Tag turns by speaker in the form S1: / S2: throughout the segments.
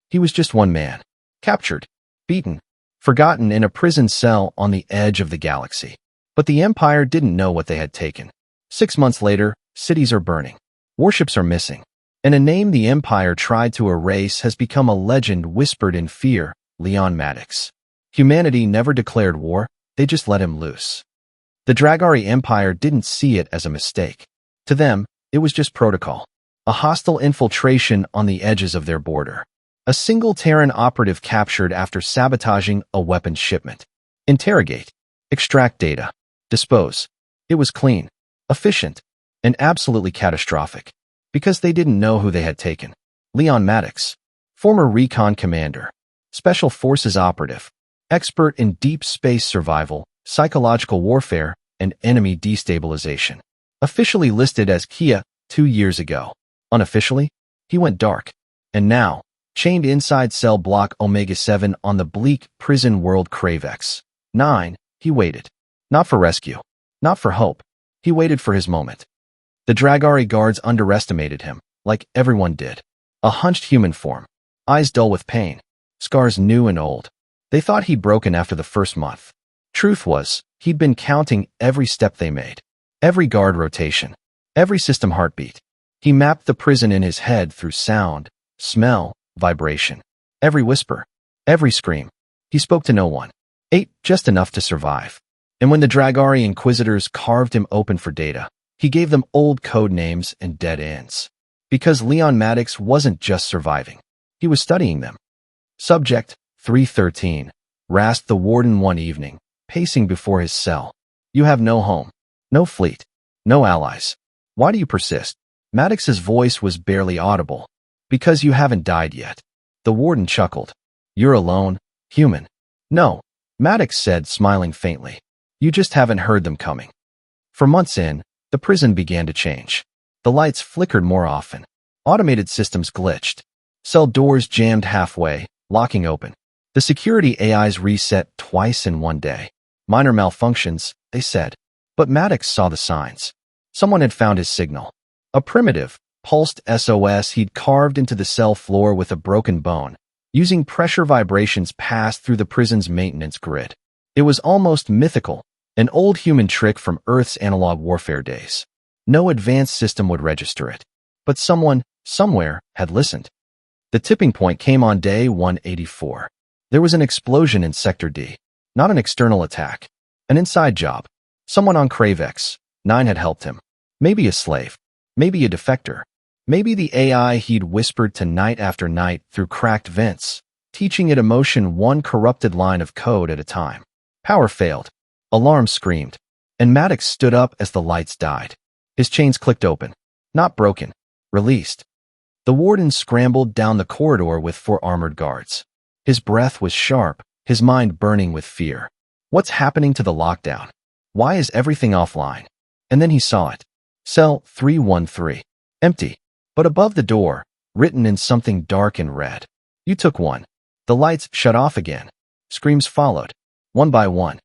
S1: He was just one man. Captured, beaten, forgotten in a prison cell on the edge of the galaxy. But the Empire didn't know what they had taken. 6 months later, cities are burning. Warships are missing. And a name the Empire tried to erase has become a legend whispered in fear, Leon Maddox. Humanity never declared war, they just let him loose. The Dragari Empire didn't see it as a mistake. To them, it was just protocol. A hostile infiltration on the edges of their border. A single Terran operative captured after sabotaging a weapons shipment. Interrogate. Extract data. Dispose. It was clean, efficient, and absolutely catastrophic. Because they didn't know who they had taken. Leon Maddox, former recon commander, special forces operative, expert in deep space survival, psychological warfare, and enemy destabilization. Officially listed as Kia 2 years ago. Unofficially, he went dark. And now, chained inside cell block Omega-7 on the bleak prison world Cravex 9, he waited. Not for rescue. Not for hope. He waited for his moment. The Dragari guards underestimated him, like everyone did. A hunched human form. Eyes dull with pain. Scars new and old. They thought he'd broken after the first month. Truth was, he'd been counting every step they made. Every guard rotation. Every system heartbeat. He mapped the prison in his head through sound, smell, vibration. Every whisper. Every scream. He spoke to no one. Ate just enough to survive. And when the Dragari Inquisitors carved him open for data, he gave them old code names and dead ends. Because Leon Maddox wasn't just surviving. He was studying them. Subject 313 rasped the warden one evening, pacing before his cell. You have no home, no fleet, no allies. Why do you persist? Maddox's voice was barely audible. Because you haven't died yet. The warden chuckled. You're alone, human. No, Maddox said, smiling faintly. You just haven't heard them coming. For months in, the prison began to change. The lights flickered more often. Automated systems glitched. Cell doors jammed halfway, locking open. The security AIs reset twice in one day. Minor malfunctions, they said. But Maddox saw the signs. Someone had found his signal. A primitive, pulsed SOS he'd carved into the cell floor with a broken bone, using pressure vibrations passed through the prison's maintenance grid. It was almost mythical, an old human trick from Earth's analog warfare days. No advanced system would register it. But someone, somewhere, had listened. The tipping point came on day 184. There was an explosion in Sector D. Not an external attack. An inside job. Someone on Cravex 9 had helped him. Maybe a slave. Maybe a defector. Maybe the AI he'd whispered to night after night through cracked vents, teaching it emotion one corrupted line of code at a time. Power failed. Alarm screamed. And Maddox stood up as the lights died. His chains clicked open. Not broken. Released. The warden scrambled down the corridor with 4 armored guards. His breath was sharp, his mind burning with fear. What's happening to the lockdown? Why is everything offline? And then he saw it. Cell 313. Empty. But above the door, written in something dark and red. You took one. The lights shut off again. Screams followed. One by one.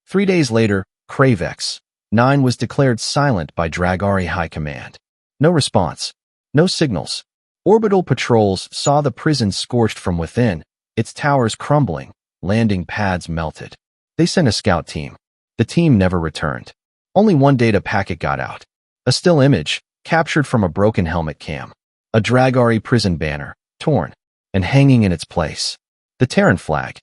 S1: 3 days later, Cravex 9 was declared silent by Dragari High Command. No response. No signals. Orbital patrols saw the prison scorched from within, its towers crumbling, landing pads melted. They sent a scout team. The team never returned. Only one data packet got out. A still image, captured from a broken helmet cam. A Dragari prison banner, torn, and hanging in its place. The Terran flag.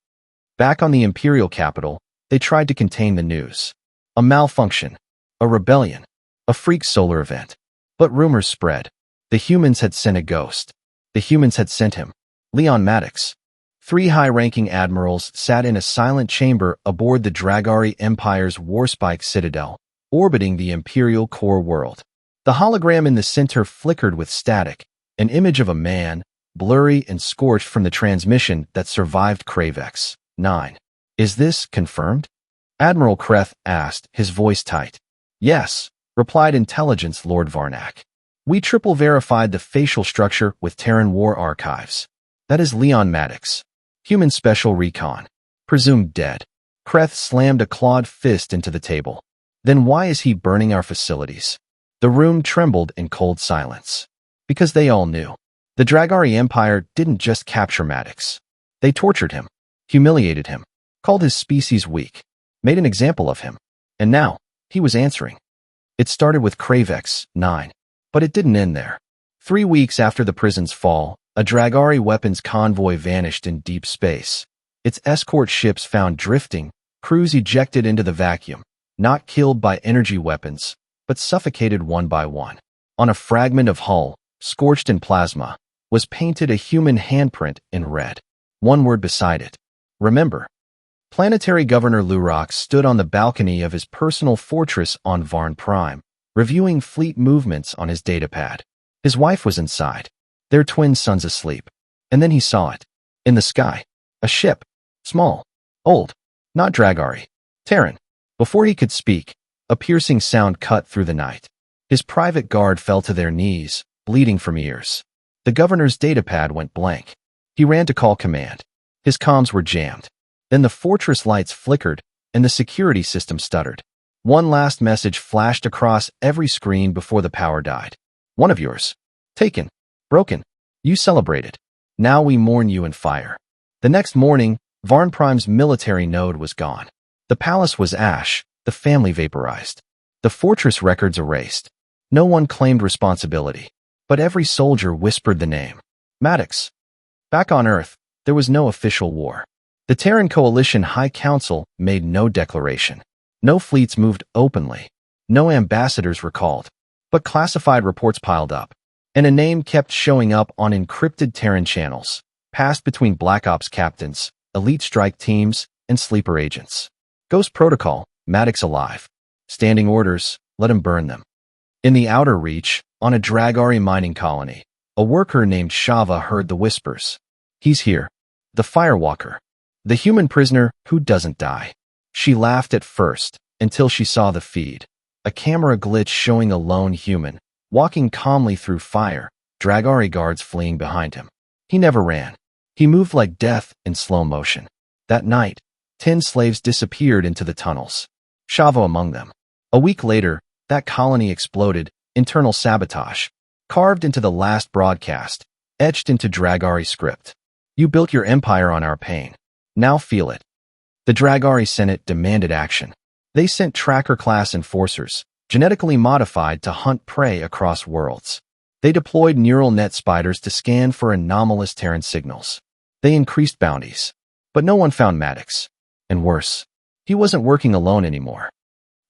S1: Back on the Imperial capital, they tried to contain the news. A malfunction. A rebellion. A freak solar event. But rumors spread. The humans had sent a ghost. The humans had sent him. Leon Maddox. 3 high-ranking admirals sat in a silent chamber aboard the Dragari Empire's Warspike Citadel, orbiting the Imperial core world. The hologram in the center flickered with static, an image of a man, blurry and scorched from the transmission that survived Cravex 9. Is this confirmed? Admiral Kreth asked, his voice tight. Yes, replied Intelligence Lord Varnak. We triple verified the facial structure with Terran War Archives. That is Leon Maddox. Human Special Recon. Presumed dead. Kreth slammed a clawed fist into the table. Then why is he burning our facilities? The room trembled in cold silence. Because they all knew. The Dragari Empire didn't just capture Maddox. They tortured him, humiliated him, called his species weak, made an example of him. And now, he was answering. It started with Kravex 9, but it didn't end there. 3 weeks after the prison's fall, a Dragari weapons convoy vanished in deep space. Its escort ships found drifting, crews ejected into the vacuum, not killed by energy weapons, but suffocated one by one. On a fragment of hull, scorched in plasma, was painted a human handprint in red. One word beside it. Remember. Planetary Governor Lurox stood on the balcony of his personal fortress on Varn Prime, reviewing fleet movements on his datapad. His wife was inside, their twin sons asleep. And then he saw it. In the sky. A ship. Small. Old. Not Dragari. Terran. Before he could speak, a piercing sound cut through the night. His private guard fell to their knees, bleeding from ears. The governor's datapad went blank. He ran to call command. His comms were jammed. Then the fortress lights flickered, and the security system stuttered. One last message flashed across every screen before the power died. One of yours. Taken. Broken. You celebrated. Now we mourn you in fire. The next morning, Varn Prime's military node was gone. The palace was ash, the family vaporized. The fortress records erased. No one claimed responsibility, but every soldier whispered the name. Maddox. Back on Earth, there was no official war. The Terran Coalition High Council made no declaration. No fleets moved openly. No ambassadors were called. But classified reports piled up. And a name kept showing up on encrypted Terran channels, passed between Black Ops captains, elite strike teams, and sleeper agents. Ghost Protocol, Maddox alive. Standing orders, let him burn them. In the outer reach, on a Dragari mining colony, a worker named Shava heard the whispers. He's here. The Firewalker. The human prisoner who doesn't die. She laughed at first, until she saw the feed. A camera glitch showing a lone human, walking calmly through fire, Dragari guards fleeing behind him. He never ran. He moved like death in slow motion. That night, 10 slaves disappeared into the tunnels. Shava among them. A week later, that colony exploded, internal sabotage, carved into the last broadcast, etched into Dragari script. You built your empire on our pain. Now feel it. The Dragari Senate demanded action. They sent tracker-class enforcers, genetically modified to hunt prey across worlds. They deployed neural net spiders to scan for anomalous Terran signals. They increased bounties. But no one found Maddox. And worse, he wasn't working alone anymore.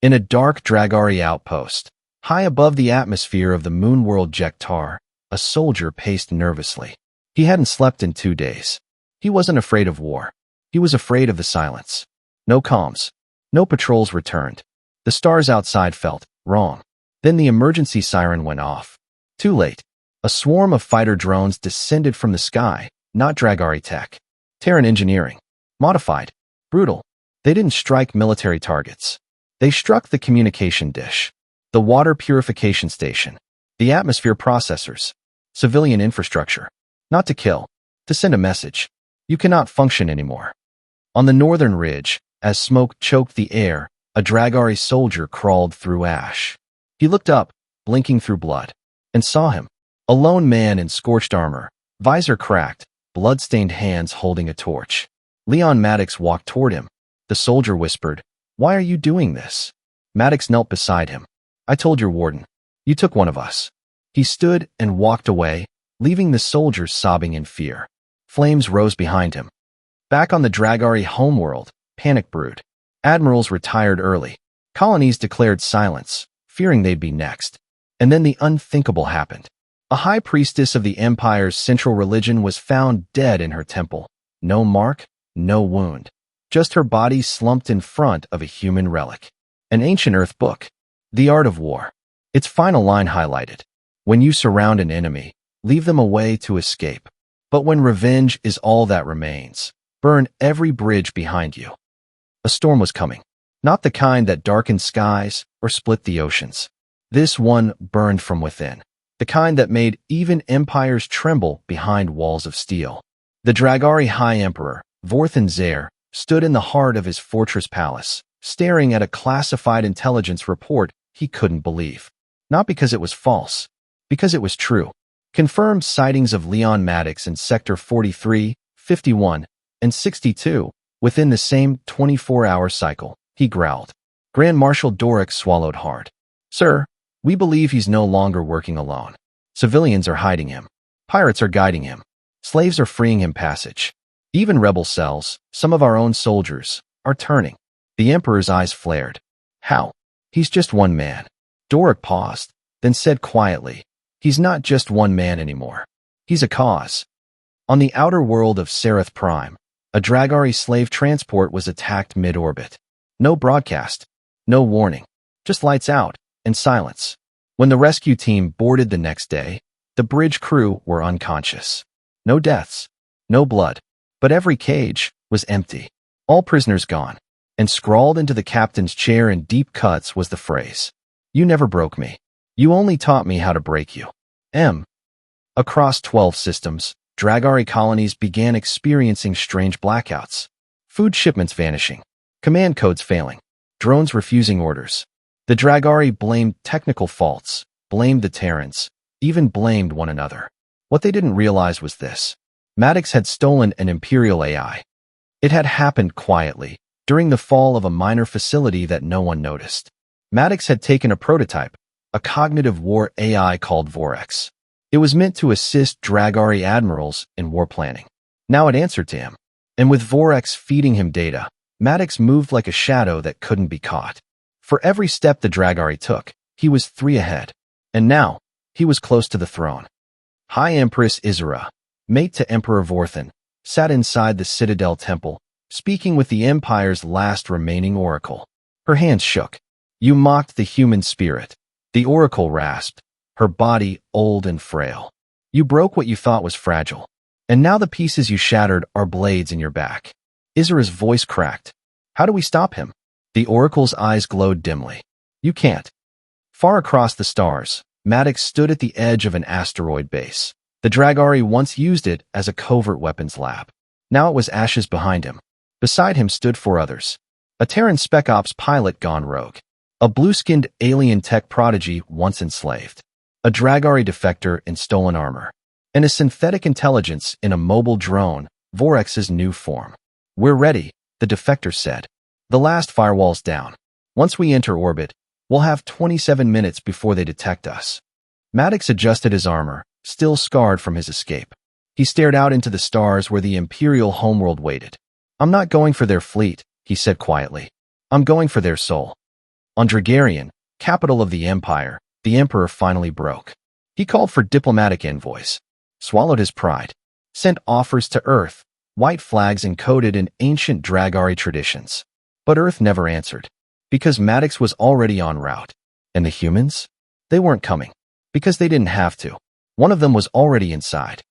S1: In a dark Dragari outpost, high above the atmosphere of the moon world Jektar, a soldier paced nervously. He hadn't slept in 2 days. He wasn't afraid of war. He was afraid of the silence. No comms. No patrols returned. The stars outside felt wrong. Then the emergency siren went off. Too late. A swarm of fighter drones descended from the sky, not Dragari tech. Terran engineering. Modified. Brutal. They didn't strike military targets. They struck the communication dish, the water purification station, the atmosphere processors, civilian infrastructure. Not to kill, to send a message. You cannot function anymore. On the northern ridge, as smoke choked the air, a Dragari soldier crawled through ash. He looked up, blinking through blood, and saw him. A lone man in scorched armor, visor cracked, blood-stained hands holding a torch. Leon Maddox walked toward him. The soldier whispered, "Why are you doing this?" Maddox knelt beside him. "I told your warden. You took one of us." He stood and walked away, leaving the soldier sobbing in fear. Flames rose behind him. Back on the Dragari homeworld, panic brewed. Admirals retired early. Colonies declared silence, fearing they'd be next. And then the unthinkable happened. A high priestess of the Empire's central religion was found dead in her temple. No mark, no wound. Just her body slumped in front of a human relic. An ancient Earth book. The Art of War. Its final line highlighted. When you surround an enemy, leave them a way to escape. But when revenge is all that remains, burn every bridge behind you. A storm was coming. Not the kind that darkened skies or split the oceans. This one burned from within. The kind that made even empires tremble behind walls of steel. The Dragari High Emperor, Vorthan Zair, stood in the heart of his fortress palace, staring at a classified intelligence report he couldn't believe. Not because it was false, because it was true. Confirmed sightings of Leon Maddox in Sector 43, 51, and 62 within the same 24-hour cycle, he growled. Grand Marshal Doric swallowed hard. Sir, we believe he's no longer working alone. Civilians are hiding him. Pirates are guiding him. Slaves are freeing him passage. Even rebel cells, some of our own soldiers, are turning. The Emperor's eyes flared. How? He's just one man. Doric paused, then said quietly, he's not just one man anymore. He's a cause. On the outer world of Sereth Prime, a Dragari slave transport was attacked mid-orbit. No broadcast, no warning, just lights out and silence. When the rescue team boarded the next day, the bridge crew were unconscious. No deaths, no blood, but every cage was empty. All prisoners gone, and scrawled into the captain's chair in deep cuts was the phrase, "You never broke me. You only taught me how to break you." Across 12 systems, Dragari colonies began experiencing strange blackouts. Food shipments vanishing, command codes failing, drones refusing orders. The Dragari blamed technical faults, blamed the Terrans, even blamed one another. What they didn't realize was this. Maddox had stolen an Imperial AI. It had happened quietly, during the fall of a minor facility that no one noticed. Maddox had taken a prototype, a cognitive war AI called Vorex. It was meant to assist Dragari admirals in war planning. Now it answered to him. And with Vorex feeding him data, Maddox moved like a shadow that couldn't be caught. For every step the Dragari took, he was 3 ahead. And now, he was close to the throne. High Empress Isra, mate to Emperor Vorthan, sat inside the Citadel Temple, speaking with the Empire's last remaining oracle. Her hands shook. You mocked the human spirit. The oracle rasped, her body old and frail. You broke what you thought was fragile. And now the pieces you shattered are blades in your back. Isra's voice cracked. How do we stop him? The oracle's eyes glowed dimly. You can't. Far across the stars, Maddox stood at the edge of an asteroid base. The Dragari once used it as a covert weapons lab. Now it was ashes behind him. Beside him stood 4 others. A Terran Spec Ops pilot gone rogue. A blue-skinned alien tech prodigy once enslaved. A Dragari defector in stolen armor. And a synthetic intelligence in a mobile drone, Vorex's new form. We're ready, the defector said. The last firewall's down. Once we enter orbit, we'll have 27 minutes before they detect us. Maddox adjusted his armor, still scarred from his escape. He stared out into the stars where the Imperial homeworld waited. I'm not going for their fleet, he said quietly. I'm going for their soul. On Dragarian, capital of the Empire, the Emperor finally broke. He called for diplomatic envoys, swallowed his pride, sent offers to Earth, white flags encoded in ancient Dragari traditions. But Earth never answered, because Maddox was already en route. And the humans? They weren't coming, because they didn't have to. One of them was already inside.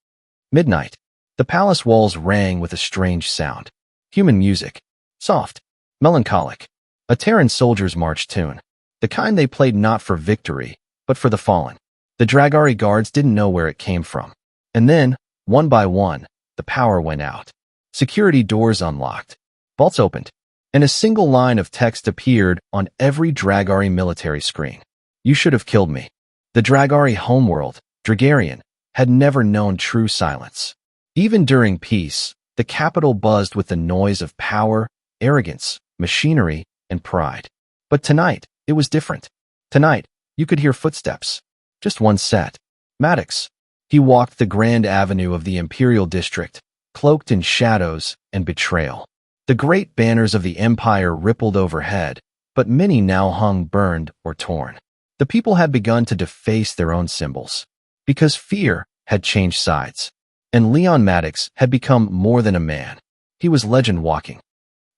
S1: Midnight. The palace walls rang with a strange sound. Human music. Soft. Melancholic. A Terran soldier's march tune. The kind they played not for victory, but for the fallen. The Dragari guards didn't know where it came from. And then, one by one, the power went out. Security doors unlocked. Vaults opened. And a single line of text appeared on every Dragari military screen. You should have killed me. The Dragari homeworld, Dragarian, had never known true silence. Even during peace, the capital buzzed with the noise of power, arrogance, machinery, and pride. But tonight, it was different. Tonight, you could hear footsteps. Just one set. Maddox. He walked the grand avenue of the Imperial District, cloaked in shadows and betrayal. The great banners of the Empire rippled overhead, but many now hung burned or torn. The people had begun to deface their own symbols, because fear had changed sides. And Leon Maddox had become more than a man. He was legend walking.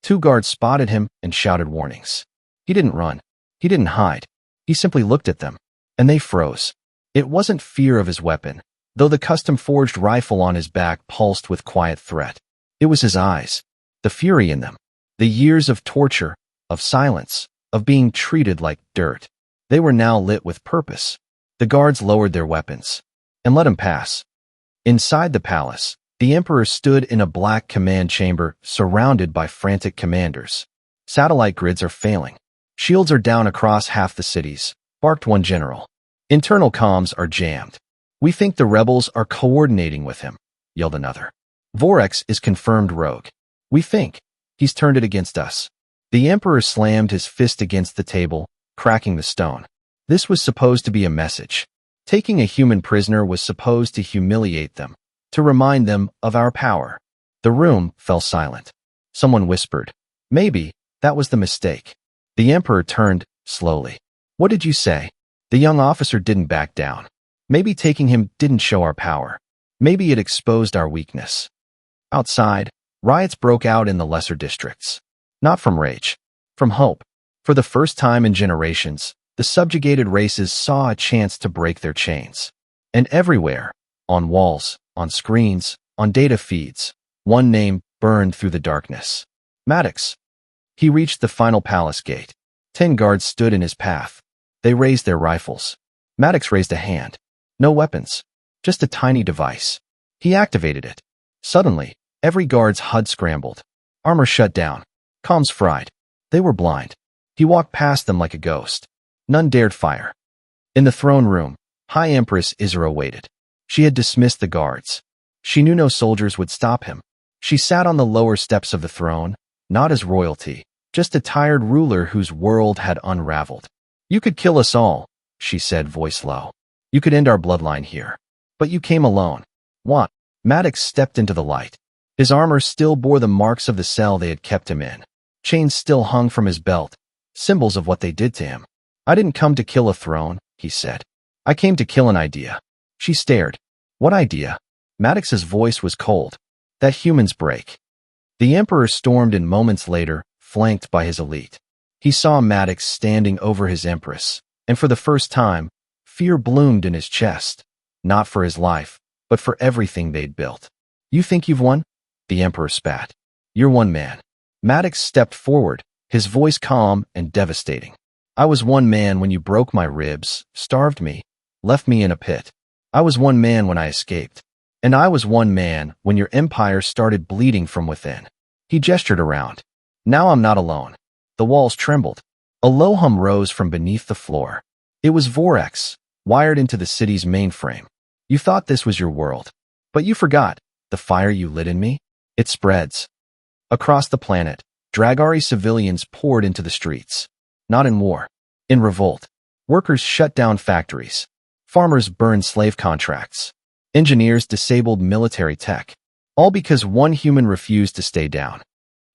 S1: 2 guards spotted him and shouted warnings. He didn't run. He didn't hide. He simply looked at them, and they froze. It wasn't fear of his weapon, though the custom-forged rifle on his back pulsed with quiet threat. It was his eyes, the fury in them, the years of torture, of silence, of being treated like dirt. They were now lit with purpose. The guards lowered their weapons and let him pass. Inside the palace, the Emperor stood in a black command chamber surrounded by frantic commanders. Satellite grids are failing. Shields are down across half the cities, barked one general. Internal comms are jammed. "We think the rebels are coordinating with him," yelled another. "Vorex is confirmed rogue. We think he's turned it against us." The Emperor slammed his fist against the table, cracking the stone. This was supposed to be a message. Taking a human prisoner was supposed to humiliate them, to remind them of our power. The room fell silent. Someone whispered, "Maybe that was the mistake." The Emperor turned slowly. "What did you say?" The young officer didn't back down. "Maybe taking him didn't show our power. Maybe it exposed our weakness." Outside, riots broke out in the lesser districts. Not from rage, from hope. For the first time in generations, the subjugated races saw a chance to break their chains. And everywhere, on walls, on screens, on data feeds, one name burned through the darkness. Maddox. He reached the final palace gate. 10 guards stood in his path. They raised their rifles. Maddox raised a hand. No weapons, just a tiny device. He activated it. Suddenly, every guard's HUD scrambled. Armor shut down. Comms fried. They were blind. He walked past them like a ghost. None dared fire. In the throne room, High Empress Isra waited. She had dismissed the guards. She knew no soldiers would stop him. She sat on the lower steps of the throne, not as royalty, just a tired ruler whose world had unraveled. "You could kill us all," she said, voice low. "You could end our bloodline here. But you came alone." "What?" Maddox stepped into the light. His armor still bore the marks of the cell they had kept him in. Chains still hung from his belt, symbols of what they did to him. "I didn't come to kill a throne," he said. "I came to kill an idea." She stared. "What idea?" Maddox's voice was cold. "That humans break." The Emperor stormed in moments later, flanked by his elite. He saw Maddox standing over his Empress, and for the first time, fear bloomed in his chest. Not for his life, but for everything they'd built. "You think you've won?" The Emperor spat. "You're one man." Maddox stepped forward, his voice calm and devastating. "I was one man when you broke my ribs, starved me, left me in a pit. I was one man when I escaped. And I was one man when your empire started bleeding from within." He gestured around. "Now I'm not alone." The walls trembled. A low hum rose from beneath the floor. It was Vorex, wired into the city's mainframe. "You thought this was your world. But you forgot. The fire you lit in me? It spreads." Across the planet, Dragari civilians poured into the streets. Not in war. In revolt. Workers shut down factories. Farmers burned slave contracts. Engineers disabled military tech. All because one human refused to stay down.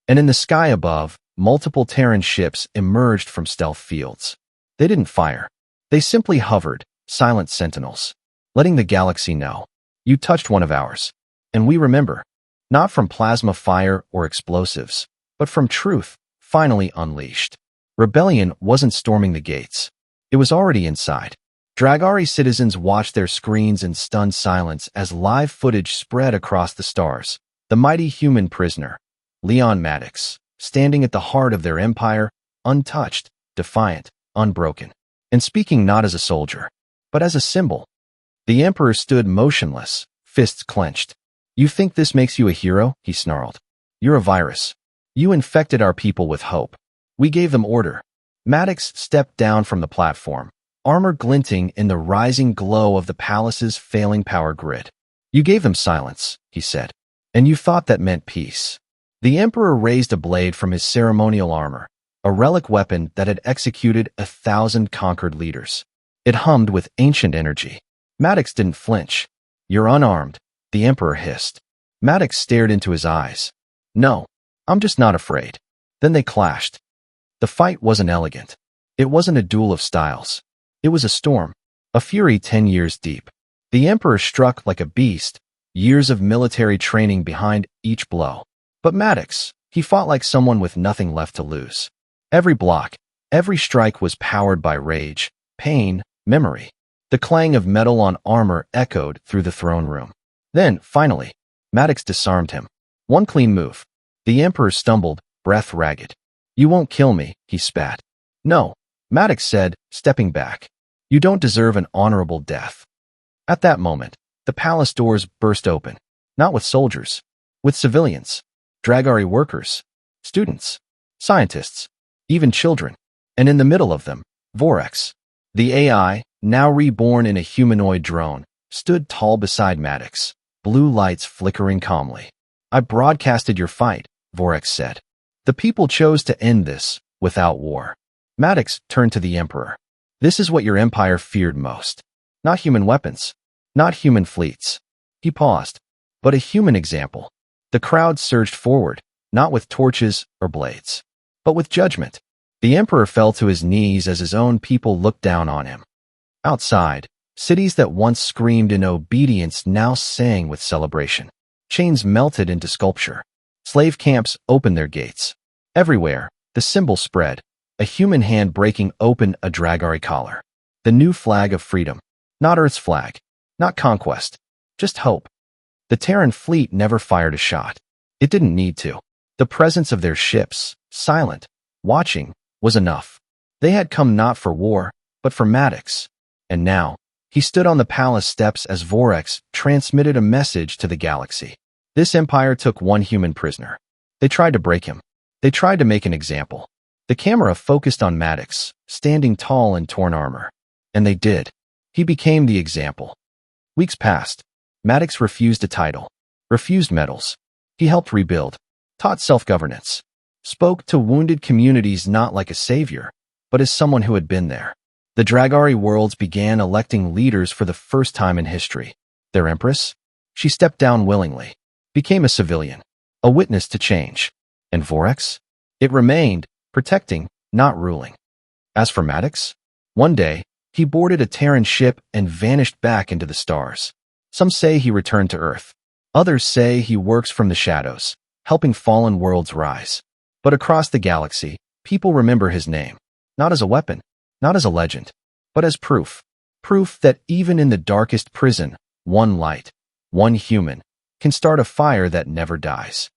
S1: And in the sky above, multiple Terran ships emerged from stealth fields. They didn't fire. They simply hovered, silent sentinels, letting the galaxy know, "You touched one of ours. And we remember." Not from plasma fire or explosives, but from truth, finally unleashed. Rebellion wasn't storming the gates. It was already inside. Dragari citizens watched their screens in stunned silence as live footage spread across the stars. The mighty human prisoner, Leon Maddox, standing at the heart of their empire, untouched, defiant, unbroken, and speaking not as a soldier, but as a symbol. The Emperor stood motionless, fists clenched. "You think this makes you a hero?" he snarled. "You're a virus. You infected our people with hope. We gave them order." Maddox stepped down from the platform, armor glinting in the rising glow of the palace's failing power grid. "You gave them silence," he said, "and you thought that meant peace." The Emperor raised a blade from his ceremonial armor, a relic weapon that had executed 1,000 conquered leaders. It hummed with ancient energy. Maddox didn't flinch. "You're unarmed," the Emperor hissed. Maddox stared into his eyes. "No, I'm just not afraid." Then they clashed. The fight wasn't elegant. It wasn't a duel of styles. It was a storm, a fury 10 years deep. The Emperor struck like a beast, years of military training behind each blow. But Maddox, he fought like someone with nothing left to lose. Every block, every strike was powered by rage, pain, memory. The clang of metal on armor echoed through the throne room. Then, finally, Maddox disarmed him. One clean move. The Emperor stumbled, breath ragged. "You won't kill me," he spat. "No," Maddox said, stepping back. "You don't deserve an honorable death." At that moment, the palace doors burst open. Not with soldiers. With civilians. Dragari workers. Students. Scientists. Even children. And in the middle of them, Vorex. The AI, now reborn in a humanoid drone, stood tall beside Maddox, blue lights flickering calmly. "I broadcasted your fight," Vorex said. "The people chose to end this without war." Maddox turned to the Emperor. "This is what your empire feared most. Not human weapons, not human fleets." He paused. "But a human example." The crowd surged forward, not with torches or blades, but with judgment. The Emperor fell to his knees as his own people looked down on him. Outside, cities that once screamed in obedience now sang with celebration. Chains melted into sculpture. Slave camps opened their gates. Everywhere, the symbol spread, a human hand breaking open a Dragari collar. The new flag of freedom. Not Earth's flag. Not conquest. Just hope. The Terran fleet never fired a shot. It didn't need to. The presence of their ships, silent, watching, was enough. They had come not for war, but for Maddox. And now, he stood on the palace steps as Vorex transmitted a message to the galaxy. This empire took one human prisoner. They tried to break him. They tried to make an example. The camera focused on Maddox, standing tall in torn armor. And they did. He became the example. Weeks passed. Maddox refused a title, refused medals. He helped rebuild, taught self-governance, spoke to wounded communities not like a savior, but as someone who had been there. The Dragari worlds began electing leaders for the first time in history. Their empress? She stepped down willingly, became a civilian, a witness to change. And Vorex? It remained, protecting, not ruling. As for Maddox, one day, he boarded a Terran ship and vanished back into the stars. Some say he returned to Earth. Others say he works from the shadows, helping fallen worlds rise. But across the galaxy, people remember his name, not as a weapon, not as a legend, but as proof. Proof that even in the darkest prison, one light, one human, can start a fire that never dies.